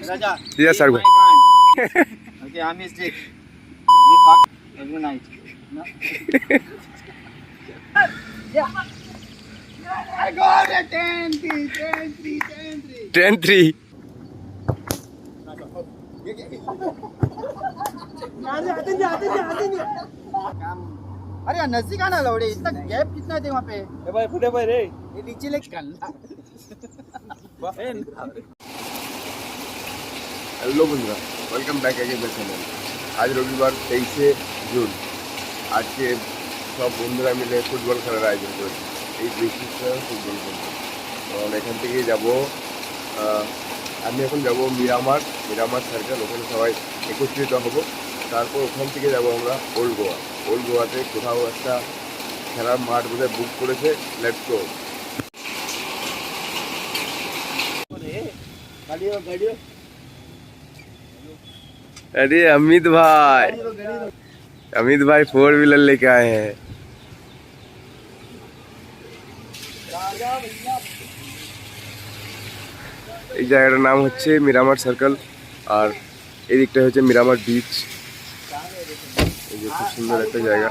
Raja. Yes, sir. Okay, I missed it. We fuck every night. No? Yeah. I got it. 10-3, 10-3, 10-3. 10-3. अरे नजदीक आना लौड़े इतना gap कितना थे वहाँ पे भाई फुटे भाई रे ये नीचे ले कल হ্যালো বন্ধুরা, welcome back again my channel. আজ রবিবার 23শে জুন। আজকে সব বন্ধুরা মিলে ফুটবল খেলার আয়োজন করেছি। এই বৃষ্টিতে ফুটবল খেলতে তো আমরা এখান থেকেই যাবো। আমি এখন যাব মিরামার সার্কেল, ওখানে সবাই একত্রিত হব। তারপর ওখান থেকে যাব আমরা ওল্ড গোয়াতে কোথাও একটা খেলার মাঠ বোধহয় বুক করেছে। Let's go. अरे अमित भाई 4 व्हीलर लेके आए हैं। এই জায়গাটার নাম হচ্ছে মিরামার সার্কেল, আর এই দিকটা হচ্ছে মিরামার বিচ। এই যে খুব সুন্দর একটা জায়গা।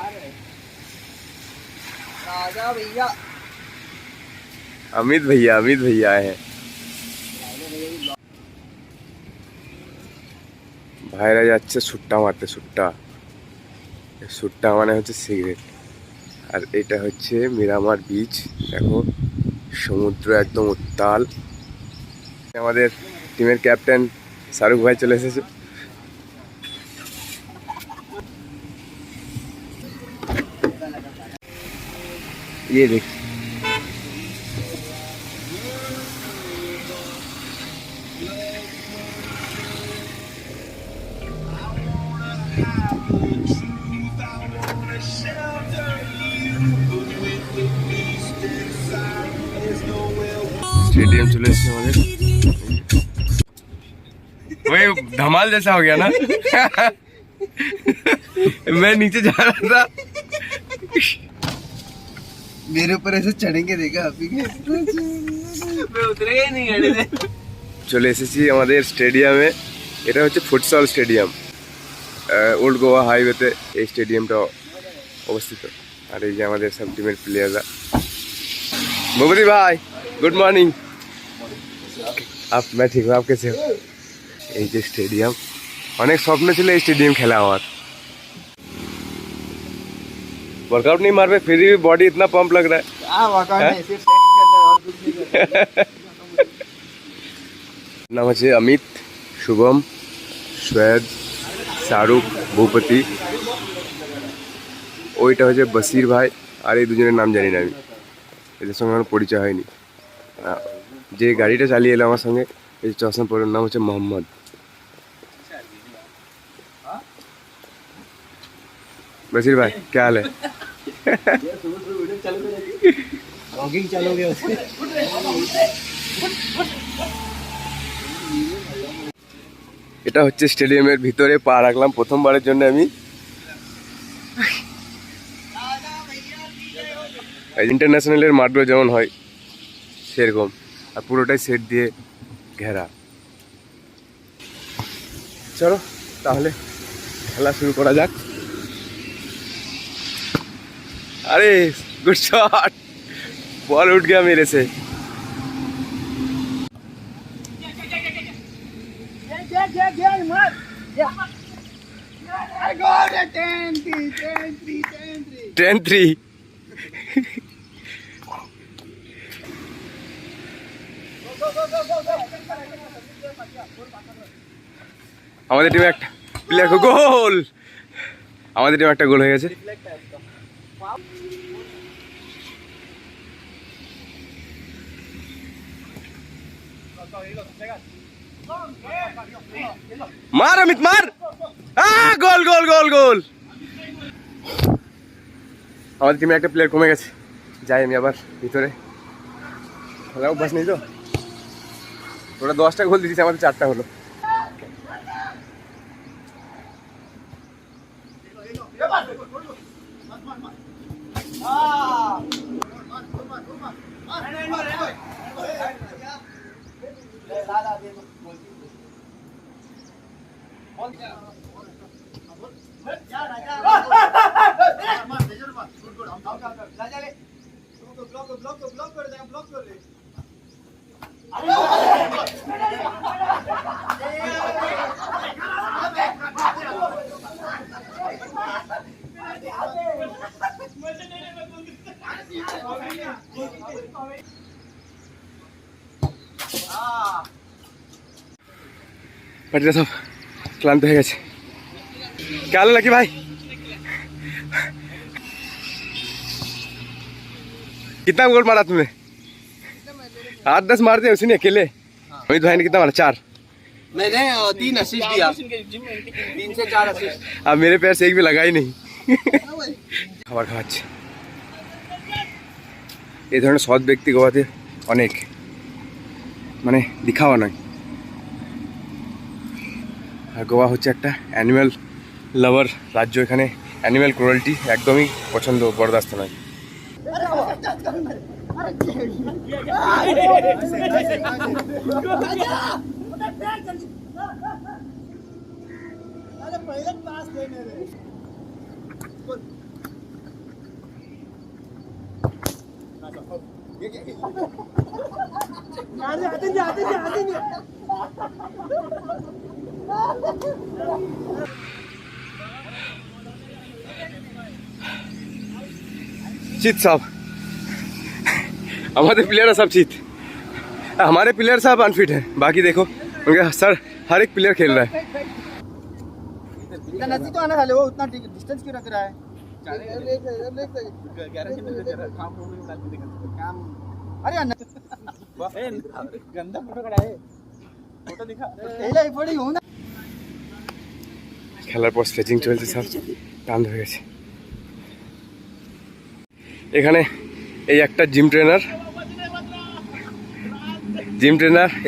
अमित भैया आए हैं। ভাইরা যাচ্ছে সুট্টা মারতে। সুট্টা মানে হচ্ছে সিগারেট। আর এটা হচ্ছে মিরামার বিচ। দেখো সমুদ্র একদম উত্তাল। আমাদের টিমের ক্যাপ্টেন শাহরুখ ভাই চলে এসেছে। ये देख स्टेडियम चले हमारे। वही धमाल जैसा हो गया ना। मैं नीचे जा रहा था, मेरे ऊपर ऐसे चढ़ेंगे देखा अभी के मैं उतरेगा नहीं गाड़ी से। চলে এসেছি আমাদের স্টেডিয়ামে। এটা হচ্ছে ফুটসল স্টেডিয়াম। ওল্ড গোয়া হাইওয়েতে এই স্টেডিয়ামটা অবস্থিত। আর এই যে আমাদের সব টিমের প্লেয়াররা। भूपति भाई गुड मॉर्निंग। मैं ठीक हूँ, आप कैसे हो? এই যে স্টেডিয়াম, অনেক স্বপ্ন ছিল এই স্টেডিয়াম খেলা আমার। वर्कआउट नहीं मार पे फिर भी बॉडी इतना पंप लग रहा है। वर्कआउट नहीं, सिर्फ सेक्स करता है और कुछ नहीं करता। नाम है अमित, शुभम, श्वेद, শাহরুখ, ভূপতি। ওইটা হচ্ছে বসির ভাই। আর এই দুজনের নাম জানি না আমি, এদের সঙ্গে আমার পরিচয় হয়নি। যে গাড়িটা চালিয়ে এলো আমার সঙ্গে, এই চশমা পরের নাম হচ্ছে মোহাম্মদ। बशीर भाई क्या हाल है? जॉगिंग चलोगे उससे এটা হচ্ছে স্টেডিয়ামের ভিতরে পা রাখলাম প্রথমবারের জন্য আমি। ইন্টারন্যাশনালের মাঠগুলো যেমন হয় সেরকম, আর পুরোটাই সেট দিয়ে ঘেরা। চলো তাহলে খেলা শুরু করা যাক। अरे गुड शॉट, बॉल उठ गया मेरे से। I got it 10-3 আমাদের টিমে একটা প্লেয়ার গোল। আমাদের টিমে একটা গোল হয়ে গেছে। মার অমিত মার। গোল গোল গোল গোল। আমাদের টিমে একটা প্লেয়ার কমে গেছে। যাই আমি আবার ভিতরে। খেলা অভ্যাস নেই তো। তোরা 10টা গোল দিয়েছিস, আমাদের 4টা হলো। পার্টিরা সব ক্লান্ত হয়ে গেছে। কেন নাকি ভাই कितना गोल मारा तुमने? 8-10 मार दिए उसी ने अकेले। वही भाई ने कितना मारा? 4। मैंने 3 असिस्ट दिया, 3 से 4 असिस्ट। अब मेरे पैर से एक भी लगा ही नहीं। খাবার খাওয়াচ্ছে। এই ধরনের সৎ ব্যক্তি গোয়াতে অনেক, মানে দেখাও নয়। আর গোয়া হচ্ছে একটা অ্যানিম্যাল লাভার রাজ্য। এখানে অ্যানিম্যাল ক্রুয়েলটি একদমই পছন্দ, বরদাস্ত নয়। चित साहब, हमारे प्लेयर सब चित, हमारे प्लेयर सब अनफिट है। बाकी देखो उनका सर हर एक प्लेयर खेल रहा है। इतना नजदीक तो आना था, वो उतना डिस्टेंस क्यों रख रहा है? काम अरे गंदा फोटो कड़ा है, फोटो दिखा पहले फोटो हो ना। খেলার পর স্ট্রেচিং চলছে, সব টান হয়ে গেছে। এখানে এই একটা জিম ট্রেনার,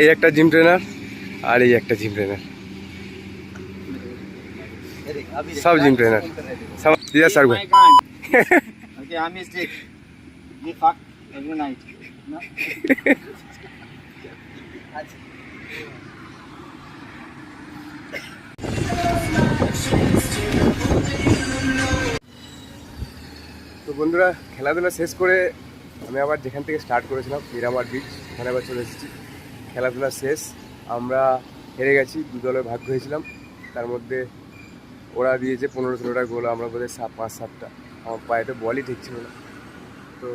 এই একটা জিম ট্রেনার, আর এই একটা জিম ট্রেনার, सब जिम ट्रेनर, सब दिया सर को। Okay, I missed it. We fuck every night. No? তো বন্ধুরা, খেলাধুলা শেষ করে আমি আবার যেখান থেকে স্টার্ট করেছিলাম মিরামার বিচ, ওখানে আবার চলে এসেছি। খেলাধুলা শেষ, আমরা হেরে গেছি। 2 দলে ভাগ হয়েছিলাম, তার মধ্যে ওরা দিয়েছে 15-16টা গোল, আমরা বোধহয় 5-7টা। আমার পায়েতে বলই ঠিক ছিল না। তো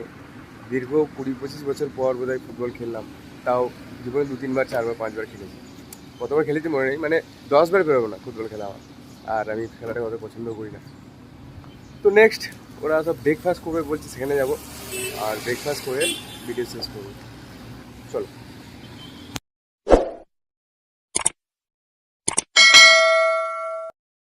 দীর্ঘ 20-25 বছর পর বোধহয় ফুটবল খেললাম, তাও জীবনে 2-3 বার 4 বার 5 বার খেলেছি। কতবার খেলেছি মনে নেই, মানে 10 বার বেরোবো না ফুটবল খেলা আমার। আর আমি খেলাটা অত পছন্দ করি না। তো নেক্সট ওরা সব ব্রেকফাস্ট করবে বলছে, সেখানে যাব। আর ব্রেকফাস্ট করে ভিডিও শেষ করবো। চলো।